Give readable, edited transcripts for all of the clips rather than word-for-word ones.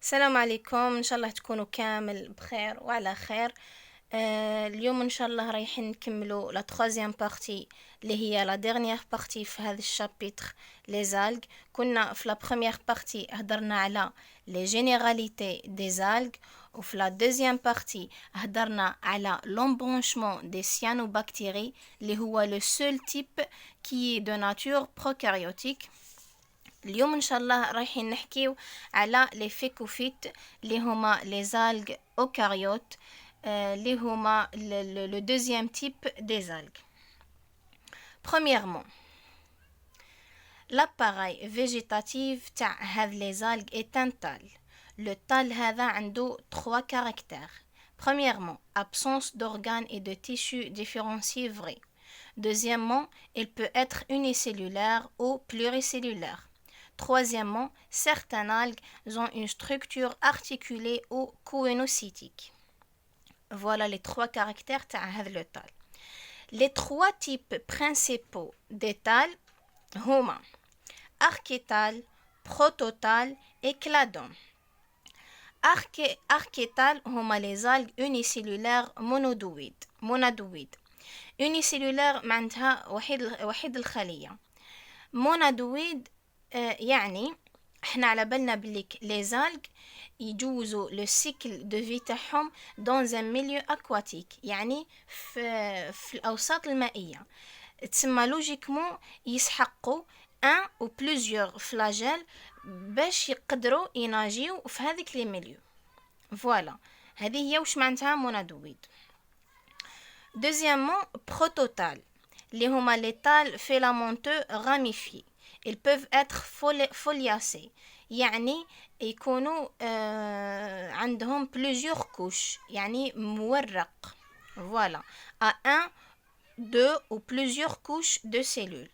السلام عليكم، ان شاء الله تكونوا كامل بخير وعلى خير. اليوم ان شاء الله رايحين نكملوا لا troisième partie اللي هي لا dernière partie في هذا الشابيتر لي زالغ. كنا في لا première partie هضرنا على لي جينيراليتي دي زالغ، وفي لا deuxième partie هضرنا على l'embranchement des cyanobactéries اللي هو le seul type qui est de nature prokaryotique. اليوم ان شاء الله رايحين نحكيو على لي فيكوفيت اللي هما لي زالغ اوكاريوت، اللي هما le deuxième type des algues. Premièrement, l'appareil végétatif تاع هذ لي زالغ est un tal. Le tal هذا عنده 3 caractères. Premièrement, absence d'organes et de tissus différenciés vrais. Deuxièmement, il peut être unicellulaire ou pluricellulaire. Troisièmement, certaines algues ont une structure articulée ou coénocytique. Voilà les 3 caractères de le tal. Les 3 types principaux des tals sont archétal, prototal et cladon. Archétal sont les algues unicellulaires monadoïdes. Unicellulaire معناتها وحيد الخلية. monadoïde يعني احنا على بالنا بليك لي زالغ يجوزوا لو سيكل دو في تاعهم دون ان ميليو اكواتيك، يعني في الاوساط المائيه. تسمى لوجيكمون يسحقوا ان او بلوزيور فلاجيل باش يقدروا يناجيو في هذيك لي ميليو. فوالا هذه هي واش معناتها مونادويد. دوزيامون بروتوتال اللي هما لي تال فيلامونتو راميفي. Ils peuvent être foliacés يعني يكونوا عندهم plusieurs couches يعني مورق. Voilà, à 1, 2 ou plusieurs couches de cellules.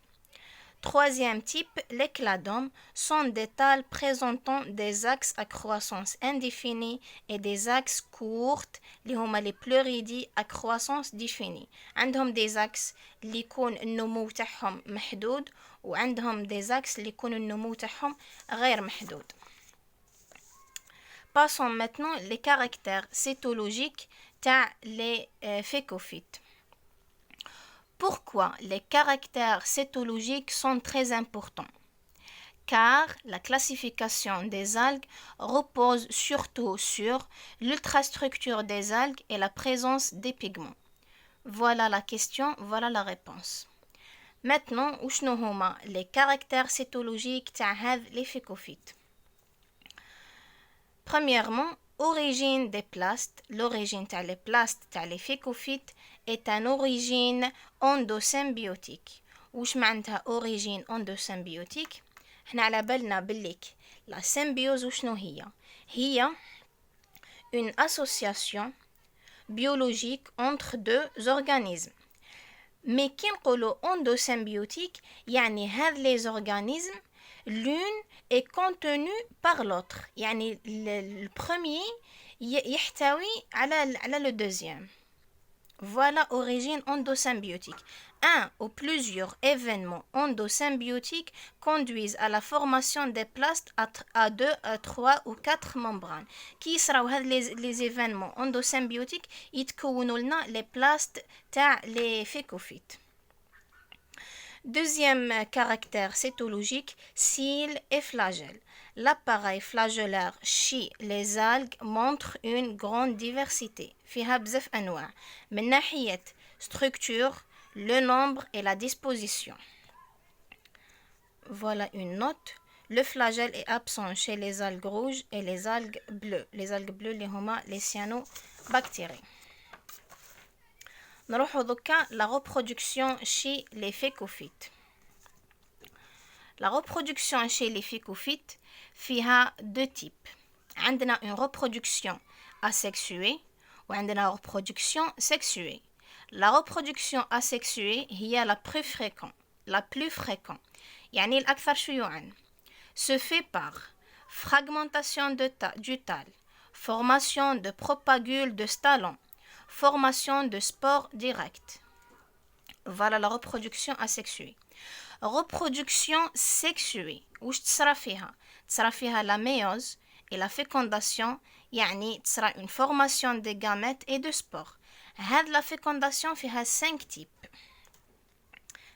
Troisième type, les cladomes sont des tales présentant des axes à croissance indéfinie et des axes courtes اللي هما les pleuridis à croissance définie. عندهم des axes اللي يكون النمو تاعهم محدود، وعندهم des axes اللي يكون النمو تاعهم غير محدود. Passons maintenant les caractères cytologiques تاع les phécophytes. Pourquoi les caractères cytologiques sont très importants? Car la classification des algues repose surtout sur l'ultrastructure des algues et la présence des pigments. Voilà la question, voilà la réponse. Maintenant, وشنو هما les caractères cytologiques تاع هذ les phécophytes? Premièrement, origine des plastes. L'origine تاع les plastes تاع les phécophytes est une origine endosymbiotique. وش معناتها origine endosymbiotique؟ احنا على بالنا بليك la symbiose وشنو هي une association biologique entre deux organismes. Mais كي نقولوا endosymbiotique يعني هذ les organismes l'une est contenue par l'autre، يعني le premier يحتوي على le deuxième. Voilà origine endosymbiotique. Un ou plusieurs événements endosymbiotiques conduisent à la formation des plastes à 2, à 3 ou 4 membranes. Qui sera les événements endosymbiotiques يتكونوا لنا les plastes تاع les phécophytes. Deuxième caractère cytologique, cils et flagelles. L'appareil flagellaire chez les algues montre une grande diversité. فيها بزاف أنواع من ناحية structure, le nombre et la disposition. Voilà une note. Le flagelle est absent chez les algues rouges et les algues bleues. Les algues bleues les هما les cyanobactéries. نروحو دوكا la reproduction chez les phécophytes. La reproduction chez les phécophytes فيها deux types. عندنا une reproduction asexuée وعندنا reproduction sexuée. La reproduction asexuée هي la plus fréquente يعني الأكثر شيوعا. Se fait par fragmentation du tal, formation de propagules de stallons, formation de spores directes. Voilà la reproduction asexuée. Reproduction sexuée. وش تصرى فيها la méiose et la fécondation يعني تصرى une formation des gamètes et de spores. هاد la fécondation فيها 5 types.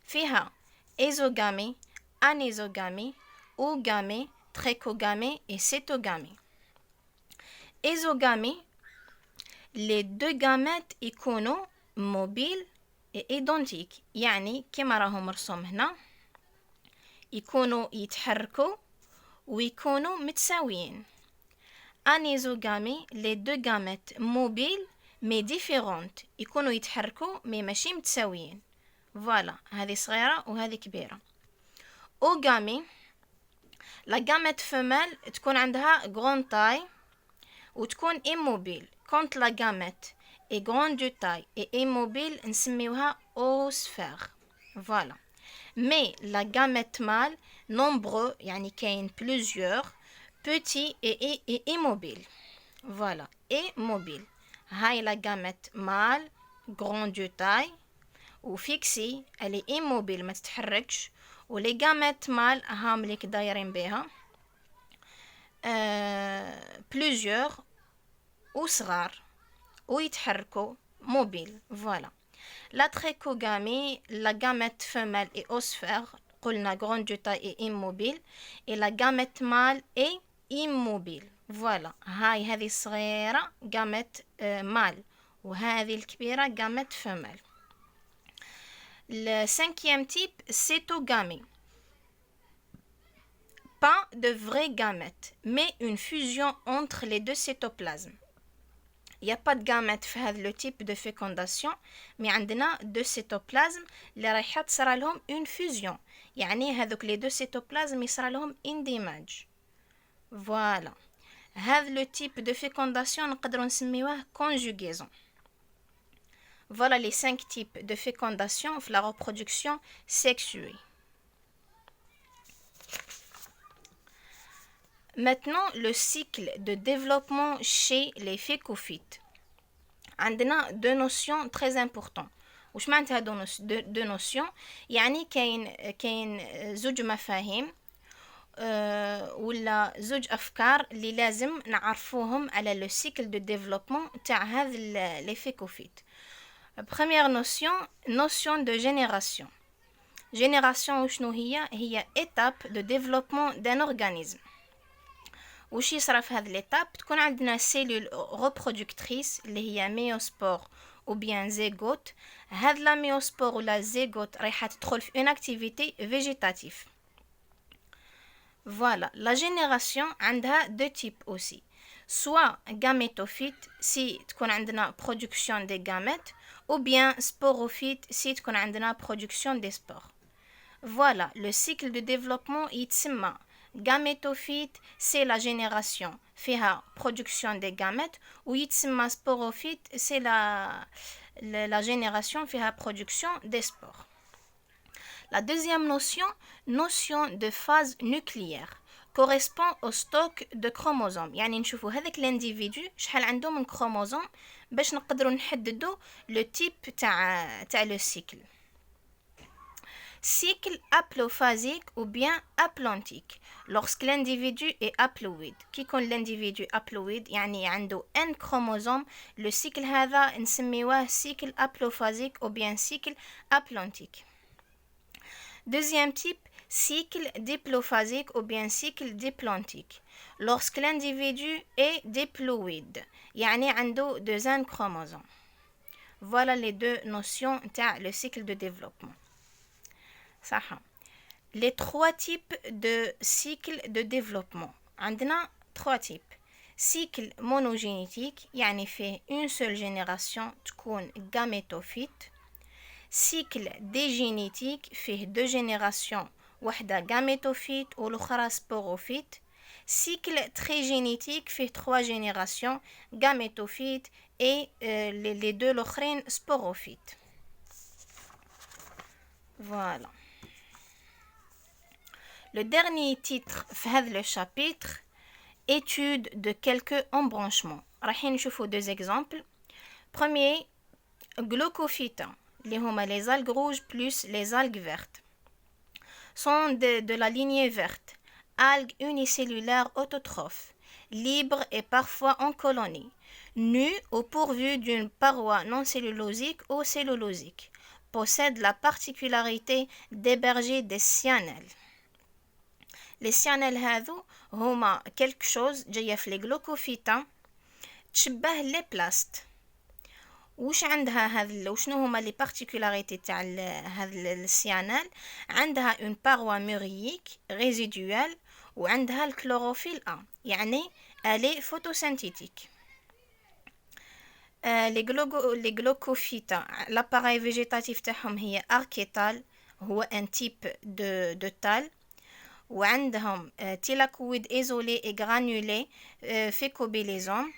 فيها ésogamie, anésogamie, oogamie, trichogamie et cétogamie. Ésogamie, les deux gamètes يكونوا mobiles et identiques يعني كما راهم مرسوم هنا يكونوا يتحركوا ويكونوا متساويين. Anésogamie, les deux gamètes mobiles mais différentes يكونوا يتحركوا mais ماشي متساويين. Voilà, هذه صغيرة وهذه كبيرة. Oogamie, la gamète femelle تكون عندها grande taille وتكون immobile. Quand la gamète est grande de taille et immobile نسميوها oosphère. Voilà. Mais la gamète mâle nombreux يعني كاين plusieurs petit et immobile. Voilà, et mobile. هاي la gamète mâle grande de taille ou fixée, elle est immobile ما تتحركش. و les gamètes mâles هام اللي دايرين بها plusieurs ou صغار ويتحركوا mobile. Voilà. La trichogamie, la gamète femelle est oosphère, قلنا grande de taille et immobile, et la gamète mâle est immobile. Voilà. هاي هذه الصغيرة gamète mâle وهذه الكبيرة gamète femelle. Le cinquième type, cétogamie. Pas de vraies gamètes, mais une fusion entre les deux cytoplasmes. Il n'y a pas de gamètes في هذا le type de fécondation, mais عندنا deux cytoplasmes اللي رايحة تصرى لهم une fusion. يعني هذوك les deux cytoplasmes يصرى لهم اندماج. Voilà. هذا le type de fécondation نقدروا نسميوه conjugaison. Voilà les 5 types de fécondation في la reproduction sexuée. Maintenant, le cycle de développement chez les phécophytes. عندنا deux notions très importantes. وش معناتها deux notions؟ يعني كاين زوج مفاهيم ولا زوج أفكار اللي لازم نعرفوهم على le cycle de développement تاع هذا les phécophytes. Première notion de génération. Génération وشنو هي étape de développement d'un organisme. وش يصرى في هذه l'étape تكون عندنا cellule reproductrice اللي هي ميوسبور ou bien zygote. هذا la ميوسبور ولا zygote رايحة تدخل في une activité végétative. Voilà, la génération عندها deux types aussi. Soit gamétophyte si تكون عندنا production des gamètes, ou bien sporophyte si تكون عندنا production des spores. Voilà, le cycle de développement يتسمى gamétophyte, c'est la génération فيها production des gamètes, ou يتسمى sporophyte, c'est la génération فيها production des spores. La deuxième notion de phase nucléaire correspond au stock de chromosomes. يعني نشوفوا هذاك l'individu شحال عنده من chromosome باش نقدروا نحددوا le type تاع le cycle. Cycle haplophasique ou bien haplontique. Lorsque l'individu est haploïde. كي يكون l'individu haploïde يعني عنده n chromosome, le cycle هذا نسميوه cycle haplophasique ou bien cycle haplontique. Deuxième type, cycle diplophasique ou bien cycle diplontique. Lorsque l'individu est diploïde, يعني عنده 2 chromosomes. Voilà les deux notions تاع le cycle de développement. صح. Les 3 types de cycle de développement. عندنا 3 types. Cycle monogénétique يعني فيه une seule génération تكون gamétophyte. Cycle dégénétique فيه 2 générations واحدة gamétophyte والأخرى sporophyte. Cycle trigénétique فيه 3 générations gamétophyte et les 2 الأخرين sporophyte. Voilà. Le dernier titre في هذا le chapitre, étude de quelques embranchements. راح نشوفوا 2 exemples. Premier, glaucophytes, les algues rouges plus les algues vertes, sont de la lignée verte, algues unicellulaires autotrophes. libre et parfois en colonie, nus ou pourvus d'une paroi non cellulosique ou cellulosique, possèdent la particularité d'héberger des cyanelles. Les cyanelles هذو هما quelque chose جاية في les glycophyta تشبه les plastes. وش عندها هذا وشنو هما لي بارتيكولاريتي تاع هذا السيانال؟ عندها اون باروا مورييك ريزيدوال وعندها الكلوروفيل ا يعني الي فوتوسينثيتيك. لي غلوكوفيتا لاباراي فيجيتاتيف تاعهم هي اركيتال، هو ان تيب دو تال، وعندهم تيلاكويد ايزولي اي غرانولي فيكوبيليزوم،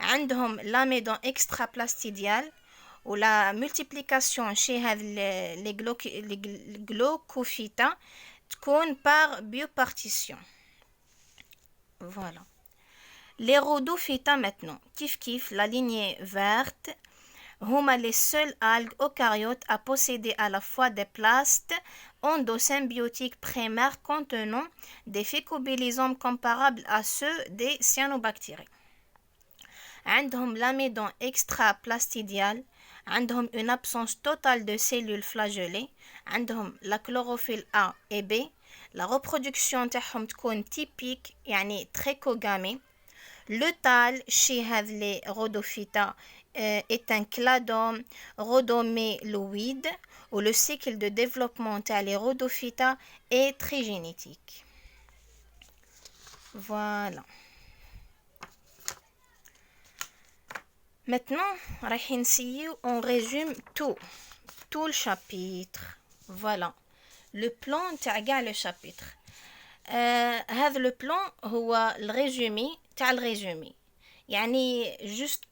عندهم لاميدون اكسترا بلاستيديال، ولا مولتيبليكاسيون شي هاد لي غلوكوفيتا تكون بار بيوبارتيسيون. فوالا لي رودوفيتا maintenant كيف la lignée verte هما les seuls algues eucaryotes à posséder à la fois des plastes endosymbiotiques primaires contenant des phycobilisomes comparables à ceux des cyanobactéries. عندهم l'amidon extraplastidial، عندهم une absence totale de cellules flagellées، عندهم la chlorophylle A et B، la reproduction تاعهم تكون typique يعني trichogamie. Le tal chez les rhodophyta est un cladome rhodoméloïde où le cycle de développement des rhodophyta est trigénétique. Voilà. Maintenant, on résume tout le chapitre. Voilà. Le plan تاع le chapitre. هذا le plan هو الريزومي تاع الريزومي، يعني juste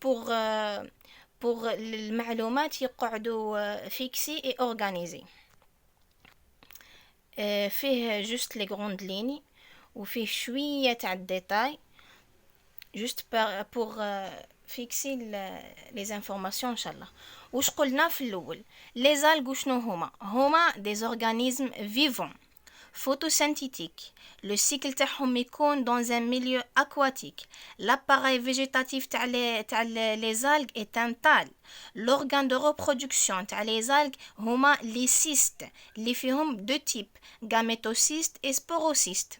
pour المعلومات يقعدوا فيكسي et organisé. فيه juste les grandes lignes وفيه شوية تاع الديتاي juste pour fixer les informations ان شاء الله. وش قلنا في الاول؟ les algues وشنو هما des organismes vivants photosynthétiques. Le cycle تاعهم يكون dans un milieu aquatique. L'appareil végétatif تاع les algues est un tal. L'organe de reproduction تاع les algues هما les cystes اللي فيهم deux types gamétocystes et sporocystes.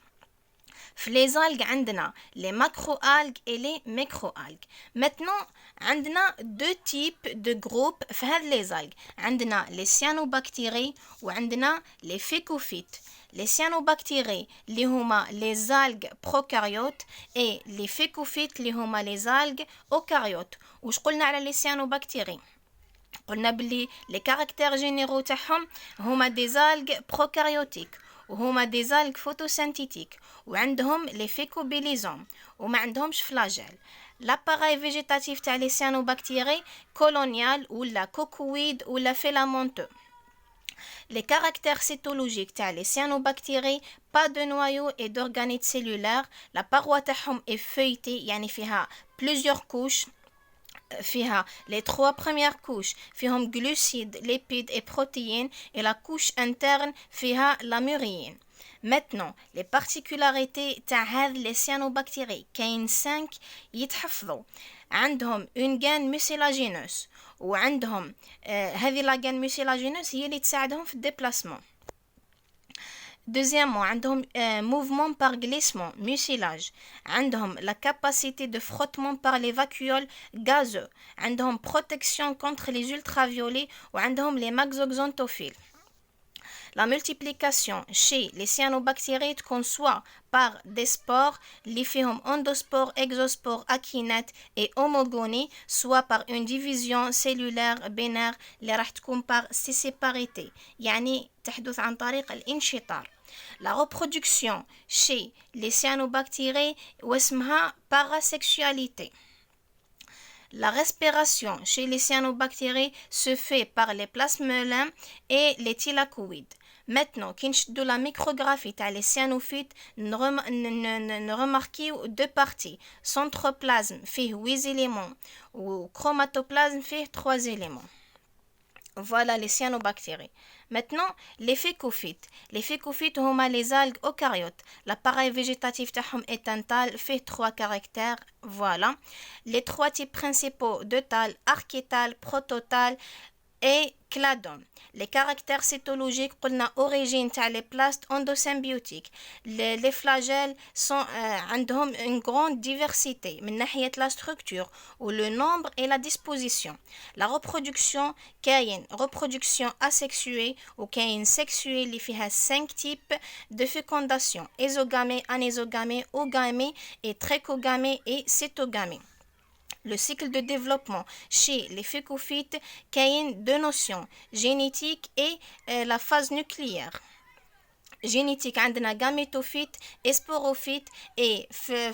في les algues عندنا les macroalgues et les microalgues. Maintenant عندنا deux types de groupes في هاد les algues. عندنا les cyanobactéries وعندنا les phycophytes. Les cyanobactéries اللي هما les algues prokaryotes et les phycophytes اللي هما les algues eucaryotes. وش قلنا على les cyanobactéries؟ قلنا بلي les caractères généraux تاعهم هما des algues prokaryotiques وهما des algues photosynthétiques وعندهم les phycobilisomes وما عندهمش flagelle. L'appareil végétatif تاع les cyanobactéries colonial ou la cocoïde ou la filamenteux. Les caractères cytologiques تاع les cyanobactéries pas de noyau et d'organites cellulaires. La paroi تاعهم est feuilletée يعني فيها plusieurs couches. فيها les trois premières couches فيهم glucides, lipides et protéines et la couche interne فيها la murine. Maintenant, les particularités تاع هذه les cyanobactéries كاين 5 يتحفظوا. عندهم une gaine mucilagineuse وعندهم هذه la gaine mucilagineuse هي اللي تساعدهم في الديبلاسمون. Deuxièmement, عندهم mouvement par glissement, mucilage. عندهم la capacité de frottement par les vacuoles gazeux. عندهم protection contre les ultraviolets وعندهم les maxoxanthophiles. La multiplication chez les cyanobactéries تكون soit par des spores, les فيهم endospores, exospores, akinètes et homogonies, soit par une division cellulaire binaire اللي راح تكون par séparité يعني تحدث عن طريق الانشطار. La reproduction chez les cyanobactéries واسمها parasexualité. La respiration chez les cyanobactéries se fait par les plasmodiums et les thylakoïdes. Maintenant, كي نشدو la micrographie تاع les cyanophytes نرماركيو deux parties. Centroplasme فيه 8 éléments و chromatoplasme فيه 3 éléments. Voilà les cyanobactéries. Maintenant, les phécophytes. Les phécophytes هما les algues eucaryotes. L'appareil végétatif تاعهم est un thalle fait 3 caractères. Voilà. Les 3 types principaux de thalle, archétale, prototale et cladon. Les caractères cytologiques, قلنا origine تاع les plastes endosymbiotiques. Les flagelles sont عندهم une grande diversité من ناحية la structure ou le nombre et la disposition. La reproduction كاين reproduction asexuée ou كاين sexuée اللي فيها 5 types de fécondation: ésogamée, anésogamée, ogamée et trichogamée et cytogamée. Le cycle de développement chez les phécophytes a deux notions, génétique et la phase nucléaire. Génétique, عندنا gamétophyte et sporophyte, et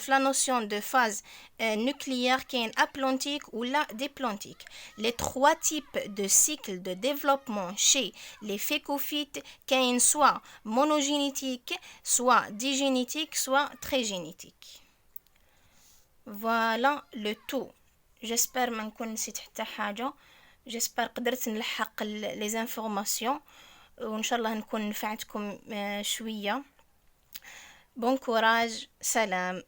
la notion de phase nucléaire qui est aplantique ou la diplantique. Les 3 types de cycles de développement chez les phécophytes sont soit monogénétique, soit digénétique, soit trigénétique. Voilà le tout. J'espère ما نكون نسيت حتى حاجة. J'espère قدرت نلحق les informations وإن شاء الله نكون نفعتكم شوية. Bon courage. سلام.